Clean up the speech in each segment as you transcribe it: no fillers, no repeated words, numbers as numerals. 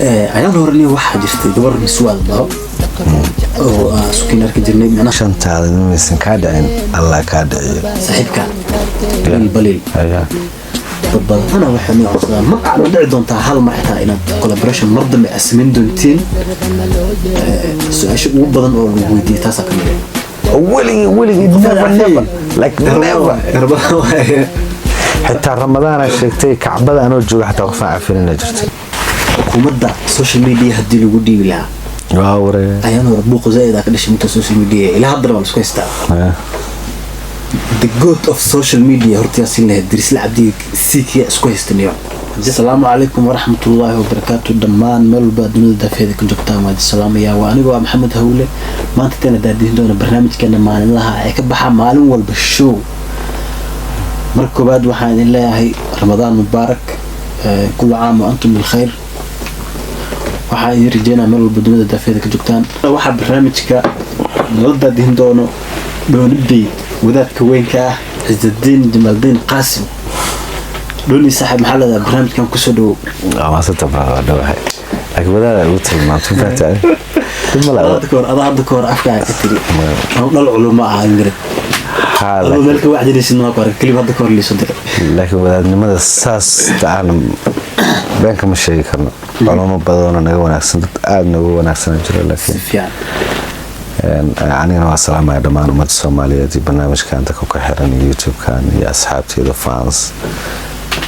ayaan hornay waxa jirtay gabar miswaal baa oo suuqina ka jirnay mana shantaada inaysan ka dhicin Allah ka dhiciyo saaxiibka balil badana waxaan u aqoonsan ma aan dhici doontaa hal mar xitaa inaad collaboration mar dambe asmin doontiin su'aasha ugu badan oo lagu weydiiyay taas ka mid ولي never like never حتى رمضان شيكتي كعبده أنا وجوه حتى وقفنا عفينا جرتي حكومة السوشيال ميديا هدي لو دي لها واوري أيام ربوق زايد هكذا شيء من السوشيال ميديا إلى هذا ولا سكويس تا the god of social media هرتي أصلنا هدرس العبدي سيكيا سكويس تنيا السلام عليكم ورحمة الله وبركاته دمان مل بدون دفيدك جبتها ما السلام يا وأنا محمد هولة ما أنت تنا دادين دون برنامج كنا معنا لها كبحة معلوم والبشو مركبات وحان الله رمضان مبارك كل عام وأنتم بالخير وحان يرجينا مل بدون دفيدك جبتان واحد برنامج كا نرد دين دونه دون بدي وذات كوين كا عز الدين جمال الدين قاسم دوني صاحب محل هذا برنامج كان كسودو ما ستبغى دوحي لكن بدأ الوتر ما تنفعت ثم لا أذكر أفكار كتير أنا العلماء عندنا هذا ملك واحد يليس إنه أقرأ كلمة أذكر اللي صدق لكن بدأ لماذا الساس تعلم بينك مش شيء كنا علماء بدونا نجوا نحسن نجوا نحسن جرا لكن يعني أنا السلام على دمان ومد الصومالية دي برنامج كان تكوك حراني يوتيوب كان يا أصحابتي ذا فانس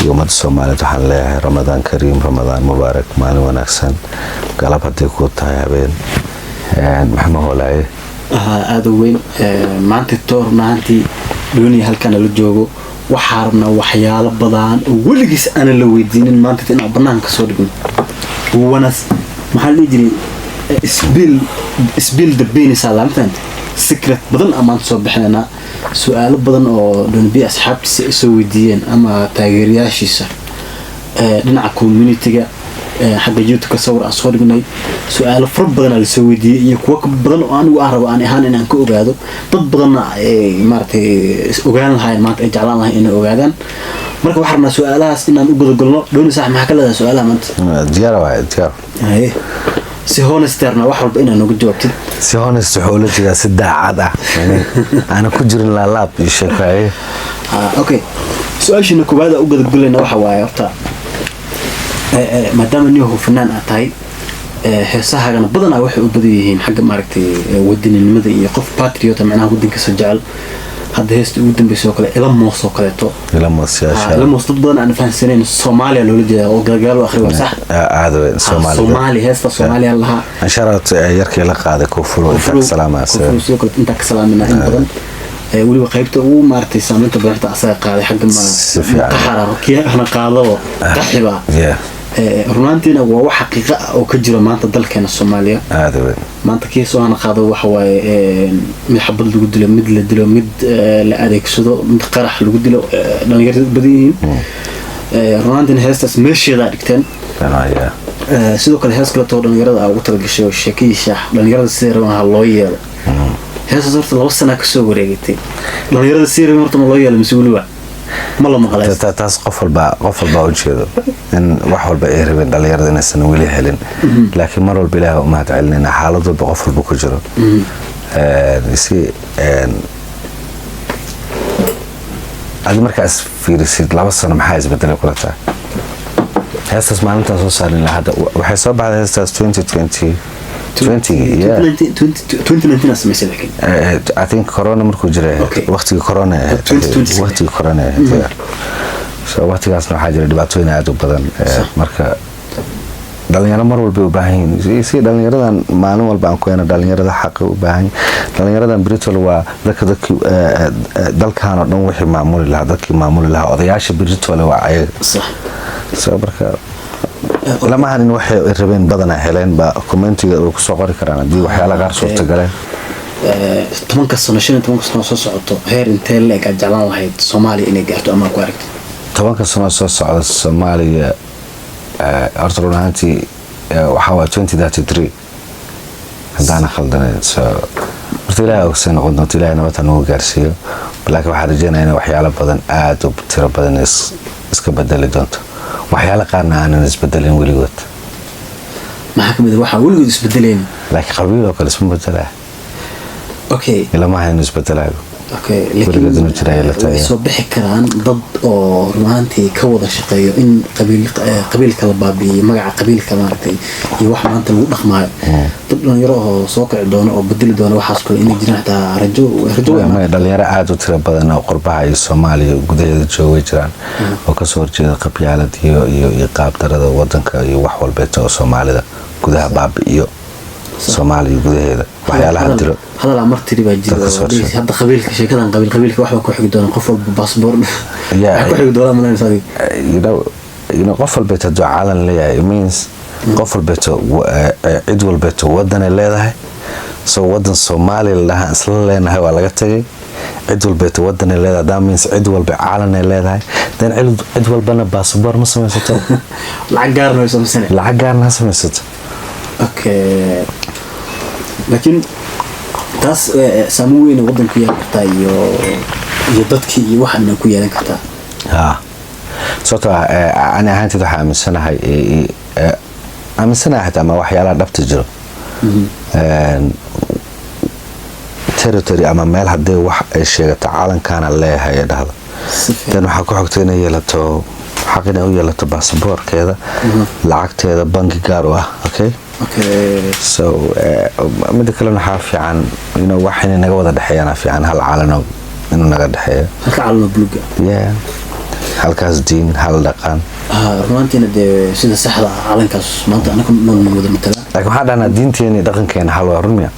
يوم الصومالية تحليه رمضان كريم رمضان مبارك مالي ونحسن قلب هدي كوتا يا بين محمد هولاي هذا وين معنتي التور معنتي دوني هل كان لجوجو وحاربنا وحيال بدان ولقيس أنا لو يدين معنتي أنا برنامج كسودكم وناس محل يجري اسبيل دبيني سلام فهمت سكرت بدن امان سو بخنا سؤال بدن oo dhanbi asxaabtiisa soo weydiiyeen ama taageerayaashiisa dhinaca community-ga xagga YouTube ka sawir aan soo dhignay su'aalo far badan la soo weydiiyay iyo kuwa badan oo anigu aan rabo aan ahaan inaan ka ogaado dad badan maartay ogaan lahayn maanta ay jeclaan lahayn inay ogaadaan marka waxaan rabnaa su'aalahaas inaan u gudagolno dooni sax maxaa ka leedahay su'aalaha maanta diyaar waay diyaar si honesterna wax walba inaan uga jawaabtid si honest xoolajiga si daacad ah ana ku jirin la laab iyo sheekay okay su'aashina kubaada u gudagolina waxa waaye horta maadaama niyo fanaan tahay heesahagana badan waxay u badan yihiin xagga maaragtay wadaninimada iyo qof patriot macnaha wadanka soo jecel هذا هست ودن بيسوق له إلى موسى كلته إلى موسى يا شباب إلى موسى ضدنا أنا فاهم سنين الصومالي اللي ولدي وقال وآخر وصح هذا الصومالي هست الصومالي الله أشارت يركي لك هذا كفر سلامة كفر سيوك أنت كسلام من عند بدن ولي وقيبته ومارتي سامنته بنت أساق هذا حق ما قحرة كي إحنا قاضوا قحبة رونانتينا هو حقيقة أو كجرا ما أنت ضل كان الصومالية هذا ما أنت كيس وأنا قاضوا وحوي محبط اللي قد له مد لدله مد لأديك سدو مد قرح اللي قد له لأن يرد بدين رونانتينا هستس ماشي ذلك تن سدو كل هست كلا طور لأن يرد أو ترى الشيء الشكي شح لأن يرد السير وها اللوية هست صرت لو سنة كسوق ريجتي لأن يرد السير مرتم اللوية المسؤولة والله ما خلاص تاس قفل با وجهه ان wax walba ay rabeen dhalinyarada inaysan wali helin laakiin mar walba ilaahay ma tacalina xaaladdu qofal ku jiro aad markaas fiirisid 2 sano maxay isbedelay kula tahay heestas maalinta soo saarin lahada waxay soo baxday heestas 2020 2019 اسمه لكن I think corona markuu jiray waqtiga corona so waqtigaasna waxa jiray dhibaatooyin aad u badan marka dhalinyarada mar walba u baahan yihiin si dhalinyaradan maalin walba aan ku yeena dhalinyarada xaq u baahan dhalinyaradan Britol waa dadka dalkan oo dhan wixii maamuli lahaa dadkii maamuli lahaa odayaasha Britol waa ay sax so marka lama hanin waxay rabeen badan heleen ba commentiga oo ku soo qori karaan hadii waxyaalo gaar suurta galeen 10 sano soo socoto heer intee leeg aad jeclaan lahayd Soomaaliya inay gaarto ama ku aragto 10 sano soo socda Soomaaliya horta runtii waxa waa 2033 hadana khaldanayn so ilaahay oo sano qodno ilaahay nabad uu gaarsiiyo laakiin waxa rajaynaynaa waxyaalo badan aad u tiro badan iska bedeli doonto waxyaalo qaarna aanan isbedelin weligood maxaa kamid waxa weligood isbedelayna laakiin qabiiloo kale isma bedelaa okay ilama hayno isbedelaayo okay weligood inuu jiraa la tahay soo bixi karaan dad oo rumaantii ka wada shaqeeyo in qabiilka la baabi'iyo magaca qabiilka maaragtay iyo wax maanta lagu dhaqmaayo dad dhalinyaro oo soo kici doono oo bedeli doono waxaas kale inay jiraan xitaa rajo ma dhalinyaro aad u tiro badan oo qurbaha iyo Soomaaliya gudaheeda joogay jiraan oo ka soo horjeeda qabyaalad iyo qaab darada wadanka iyo wax walba oo Soomaalida gudaha baabi'iyo Soomaaliya gudaheeda waxyaalaha diro هذا الأمر تريبا جدا هذا قبيل شيء كذا قبيل واحد كوحي دون قفل باسبور كوحي دون من صديق you know قفل بيت دو عالن ليه means قفل بيت عدول بيت ودن leedahay so wadan Soomaali laha isla leenahay waa laga tagay عدول بيت ودن leedahay that means عدول بيت عالن leedahay then عدول bana باسبور ma samaysato lacag gaarna sameysan lacag gaarna samaysato okay laakiin taas saameyn wadan ku yeelan kartaa iyo dadkii iyo waxaan ku yeelan kartaa sababtoo ana ahaanteed waxa aaminsanahay hataa ma waxyaalaha dhabta jiro territory ama meel hadday wax ay sheegato caalankaana leeyahay dhahdo dan waxaa ku xogtay inay yeelato xaq inay u yeelato baasaboorkeeda lacagteeda bangi gaar u ah okay so mid kale waxa fiican inuu wax inay naga wada dhaxeeyana fiican hal caalano inuu naga dhaxeeyo halka caalano buluga halkaas diin hal dhaqan rumaantiina de sida saxda caalankaas maanta anaku nool wada matala laakiin waxa dhana diinteena dhaqankeena hal waa rumiya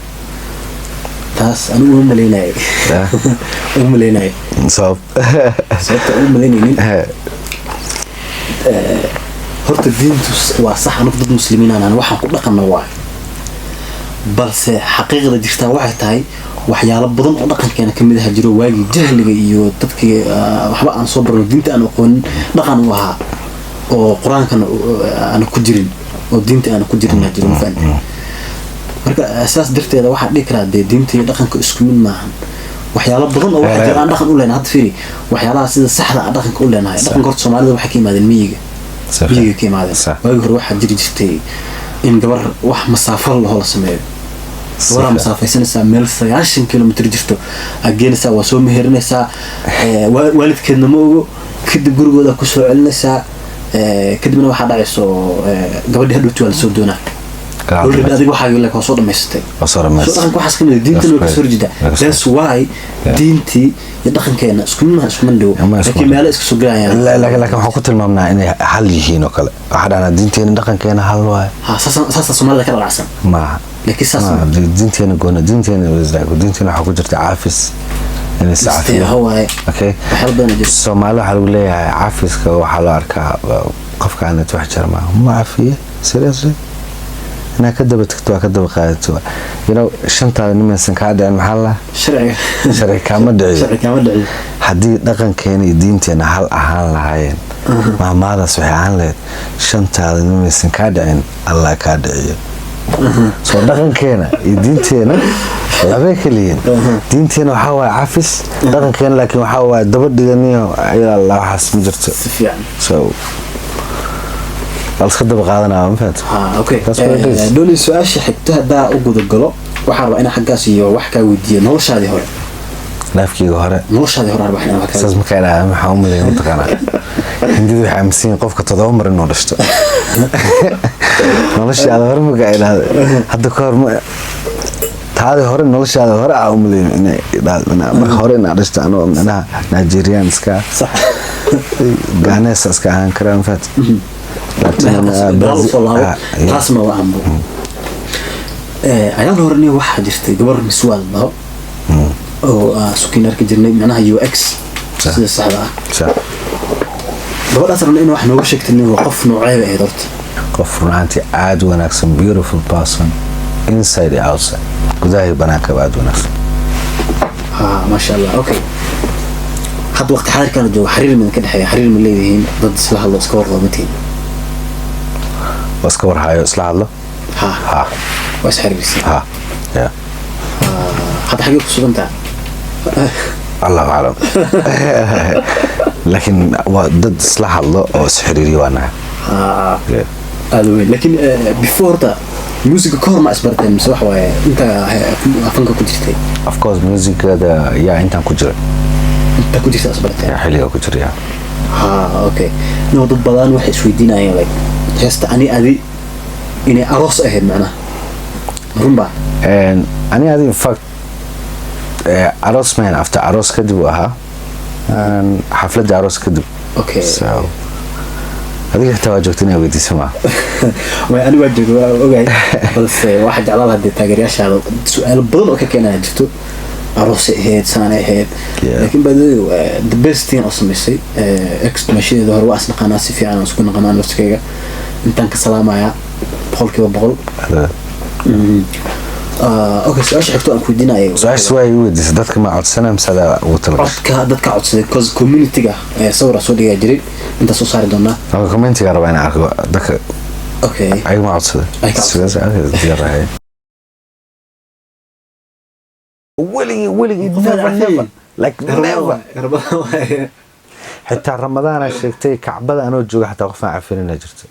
taas anu u maleynay sababta u maleynaynin horta diintu waa sax anu dad muslimiin aan waxaan ku dhaqanno waa balse xaqiiqada jirta waxay tahay waxyaalo badan oo dhaqankeena kamid ah jiro waagi jahliga iyo dadkii waxba aan soo barno diinta aan aqoon dhaqan u ahaa oo quraankan aan ku jirin oo diinta aan ku jirin jiro faan marka asaas darteeda waxa dhig kara diinta iyo dhaqanka isku mid maahan waxyaalo badan oo waxa jiraan dhaqan u leenahay fiiri waxyaalaha sida saxda ah dhaqanka u leenahay dhaqanka horta Soomaalida waxa ka yimaadeen miyiga ka yimaadeen waagi hore waxa jiri jirtay in gabar wax masaafo la sameeyo wara masaafaysanaysa meel 90 kilomitir jirto ageenaysa waa soo meheerinaysa waalidkeedna ma ogo kadib gurigooda ku soo celinaysa kadibna waxa dhacayso gabadhii hadhow waa la soo doonaa already adiga waxa la ka soo dhameystay soo dhaqanka waxa kamid diinta loo soo rjida that's why diintii iyo dhaqankeena isku mid dhow laakiin meel isku soo galayaan laakiin waxa ku tilmaamnaa inay hal yihiin oo kale waxa dhana diinteena dhaqankeena hal waay saasa Soomaalida ka dhacsan ma لكن ساس دينتين قلنا دينتين دينتين حكوا جرت عافس يعني ساعتين هو اوكي حلبنا جد الصومال حلو ليه عافس وحلا اركا قف كانت وحجر ما ما عافيه سيريسلي انا كدبت كدب قادتوا شنطه نمسن كادع محله شرعي كامدعي حدي دقن كيني دينتنا هل اهان لهاين ما ماذا سبحان الله شنطه نمسن كادعين الله كادعيه soo dhaqankeena iyo diinteena labay kaliya diinteena waxa waa cafis dhaqankeena laakiin waxa waa daba dhiganiyo ayaa la waxas ma jirto si fiican so alska daba qaadanaa ma fahanto okay doonay su'aasha xigta hada u gudagalo waxa rabaa in xaggaas iyo wax ka weydiiyo noloshaadii hore naafkiga hore rabaa inaan wax ka saas ma keenaa waxa u maleeyo taqana hindidu waxa amsiin qofka 7 mar inuu dhashto noloshaada hore ma gaaynaad hadda ka hor taadi hore noloshaada hore aa umaleyn inay dhaadana marka hore inaa dhashto anoo manaha Nigerianska sax Ghanese iska aan karaan fat taasma waa ambo ayaan hornay waxa jirtay gabar miswaal baa oo sukinar ka jirnay manaha UX sida saxda ah sax gabadhaas inuu wax nooga sheegtay inuu qof noocay ah horta qof runtii aad wanaagsan beautiful person inside and outside gudaha banaanka aad wanaagsan ma sha Allah okay had waqti xadirkan joogo xiriir min ka dhaxay xiriir ma leeyihiin dad isla hadlo iska warqabtiin waska warhayo isla hadlo was xiriirsi ya hada xagee ku suganta الله أعلم لكن ضد إصلاح الله أو سحريري وأنا هذا لكن before that music كور ما أسبرتين مسوح وأنت أفنك كنت جتي of course music هذا يا أنت كجري أنت كنت أسبرتين يا حلية كجري يا أوكي نوض بدان واحد شويدين يعني هست أني إني أروس أهد معنا رمبا أنا هذه in fact عروس مان after عروس كدبوها حفلة عروس كدب أوكي so هذه تواجهتني ودي سمع ما أنا وجهك أوكي بس واحد على هذا التاجرياش هذا سؤال بدون أوكي كنا جبتو عروس هيد سنة هيد لكن بدو the best thing أصلا ميسي إكس ماشي ظهر واسنا قناسي في أنا سكون قناة نفسك أنت كسلامة يا بقول كيف بقول اوكي سؤال حكتو أنكو دينا سؤال سواي ودي دتك ما عاد سنة مسألة وتلقى دتك عاد سنة كوز كوميونيتيجا صورة سورية جري أنت سو صار دونا كوميونيتيجا ربعنا عارفه دك اوكي أي ما عاد سنة سؤال تجرى هاي ولي never like never حتى رمضان الشيكتي كعبة أنا وجوه حتى وقفنا عارفين إنه جرت